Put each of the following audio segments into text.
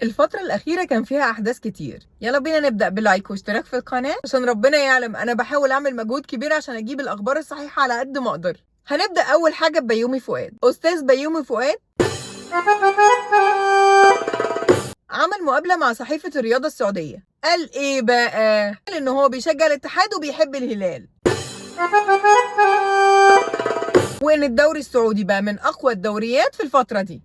الفترة الأخيرة كان فيها أحداث كتير. يلا بينا نبدأ بلايك واشتراك في القناة عشان ربنا يعلم أنا بحاول أعمل مجهود كبير عشان أجيب الأخبار الصحيحة على قد ما أقدر. هنبدأ أول حاجة ببيومي فؤاد. أستاذ بيومي فؤاد عمل مقابلة مع صحيفة الرياضة السعودية. قال إيه بقى؟ قال إن هو بيشجع الاتحاد وبيحب الهلال، وإن الدوري السعودي بقى من أقوى الدوريات في الفترة دي.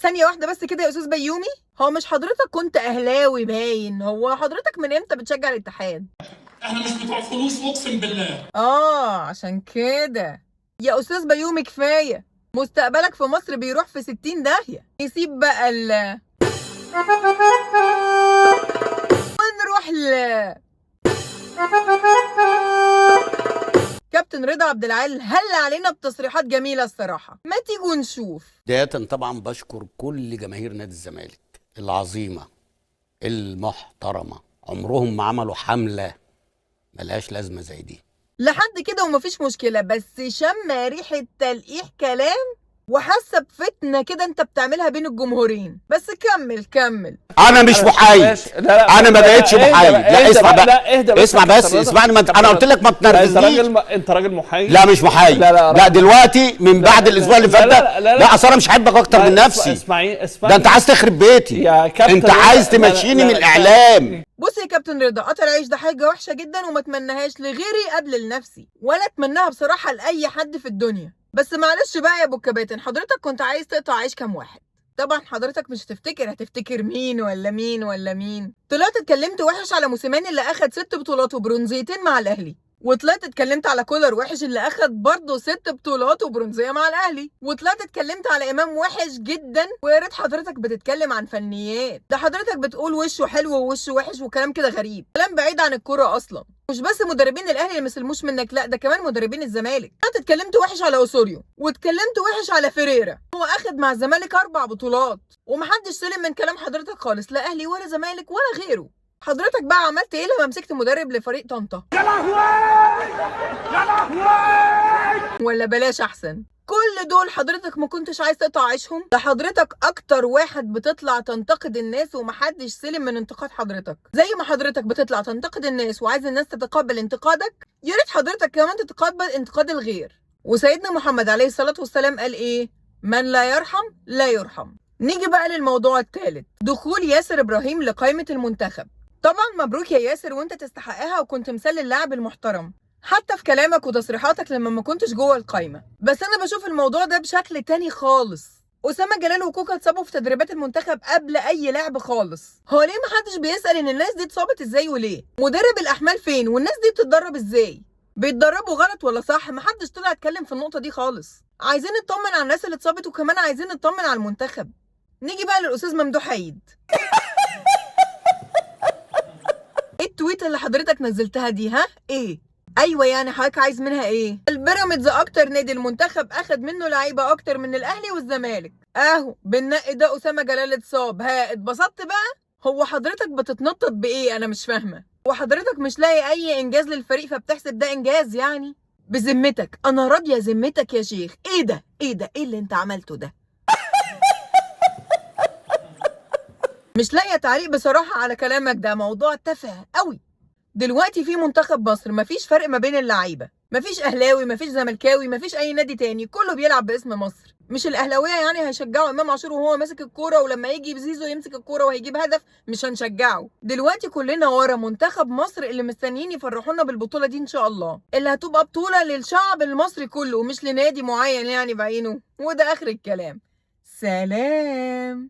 ثانية واحدة بس كده يا أستاذ بيومي، هو مش حضرتك كنت أهلاوي باين؟ هو حضرتك من إمتى بتشجع الاتحاد؟ احنا مش بتوع فلوس اقسم بالله. عشان كده. يا أستاذ بيومي كفاية، مستقبلك في مصر بيروح في 60 داهية. يسيب بقى ونروح كابتن رضا عبد العال هل علينا بتصريحات جميلة الصراحة. ما تيجوا نشوف. بداية طبعا بشكر كل جماهير نادي الزمالك العظيمة المحترمة، عمرهم ما عملوا حملة ملهاش لازمة زي دي. لحد كده ومفيش مشكلة، بس شم ريحة تلقيح كلام وحاسه بفتنه كده انت بتعملها بين الجمهورين. بس كمل. انا مش محايد، انا ما بقتش محايد. لا اسمع بقى، اسمع بس اسمعني. انا قلت لك ما تنرفزنيش. انت راجل محايد. لا مش محايد. لا دلوقتي من بعد الاسبوع اللي فات ده لا اصل انا مش هحبك اكتر من نفسي. اسمعي ده انت عايز تخرب بيتي يا كابتن، انت عايز تمشيني من الاعلام. بص يا كابتن رضا، قطع العيش ده حاجه وحشه جدا وما اتمناهاش لغيري قبل لنفسي، ولا اتمناها بصراحه لاي حد في الدنيا. بس معلش بقى يا ابو الكباتن، حضرتك كنت عايز تقطع عيش كام واحد؟ طبعا حضرتك مش هتفتكر مين ولا مين. طلعت اتكلمت وحش على موسيماني اللي اخد 6 بطولات وبرونزيتين مع الاهلي، وطلعت اتكلمت على كولر وحش اللي اخد برضه 6 بطولات وبرونزيه مع الاهلي، وطلعت اتكلمت على امام وحش جدا. ويا ريت حضرتك بتتكلم عن فنيات، ده حضرتك بتقول وشه حلو ووشه وحش وكلام كده غريب، كلام بعيد عن الكوره اصلا. مش بس مدربين الاهلي اللي مسلموش منك، لا ده كمان مدربين الزمالك. طلعت اتكلمت وحش على اوسوريو واتكلمت وحش على فيريرا، هو اخد مع الزمالك 4 بطولات ومحدش سلم من كلام حضرتك خالص، لا اهلي ولا زمالك ولا غيره. حضرتك بقى عملت ايه لما مسكت مدرب لفريق طنطا؟ يا لهوي ولا بلاش احسن. كل دول حضرتك ما كنتش عايز تقطع عيشهم؟ ده حضرتك اكتر واحد بتطلع تنتقد الناس ومحدش سلم من انتقاد حضرتك. زي ما حضرتك بتطلع تنتقد الناس وعايز الناس تتقبل انتقادك، يا ريت حضرتك كمان تتقبل انتقاد الغير. وسيدنا محمد عليه الصلاة والسلام قال ايه؟ من لا يرحم لا يرحم. نيجي بقى للموضوع الثالث، دخول ياسر ابراهيم لقائمة المنتخب. طبعا مبروك يا ياسر، وانت تستحقها وكنت مثال اللاعب المحترم حتى في كلامك وتصريحاتك لما ما كنتش جوه القايمه. بس انا بشوف الموضوع ده بشكل تاني خالص. اسامه جلال وكوكا اتصابوا في تدريبات المنتخب قبل اي لعب خالص. هو ليه ما حدش بيسال ان الناس دي اتصابت ازاي وليه؟ مدرب الاحمال فين؟ والناس دي بتتدرب ازاي؟ بيتدربوا غلط ولا صح؟ ما حدش طلع اتكلم في النقطه دي خالص. عايزين نطمن على الناس اللي اتصابت، وكمان عايزين نطمن على المنتخب. نيجي بقى للاستاذ ممدوح عيد. ايه التويته اللي حضرتك نزلتها دي؟ ها ايه؟ ايوه يعني حضرتك عايز منها ايه؟ البيراميدز اكتر نادي المنتخب اخد منه لعيبه اكتر من الاهلي والزمالك، اهو بالنقي ده اسامه جلال اتصاب، ها اتبسطت بقى؟ هو حضرتك بتتنطط بايه؟ انا مش فاهمه. وحضرتك مش لاقي اي انجاز للفريق فبتحسب ده انجاز يعني؟ بذمتك انا راضيه ذمتك يا شيخ. ايه اللي انت عملته ده؟ مش لاقيه تعليق بصراحه على كلامك ده، موضوع تافه قوي. دلوقتي في منتخب مصر مفيش فرق ما بين اللعيبه، مفيش اهلاوي مفيش زملكاوي مفيش اي نادي تاني، كله بيلعب باسم مصر. مش الاهلاويه يعني هيشجعوا امام عاشور وهو ماسك الكوره، ولما يجي زيزو يمسك الكوره وهيجيب هدف مش هنشجعه. دلوقتي كلنا ورا منتخب مصر اللي مستنيين يفرحونا بالبطوله دي ان شاء الله، اللي هتبقى بطوله للشعب المصري كله ومش لنادي معين يعني بعينه. وده اخر الكلام. سلام.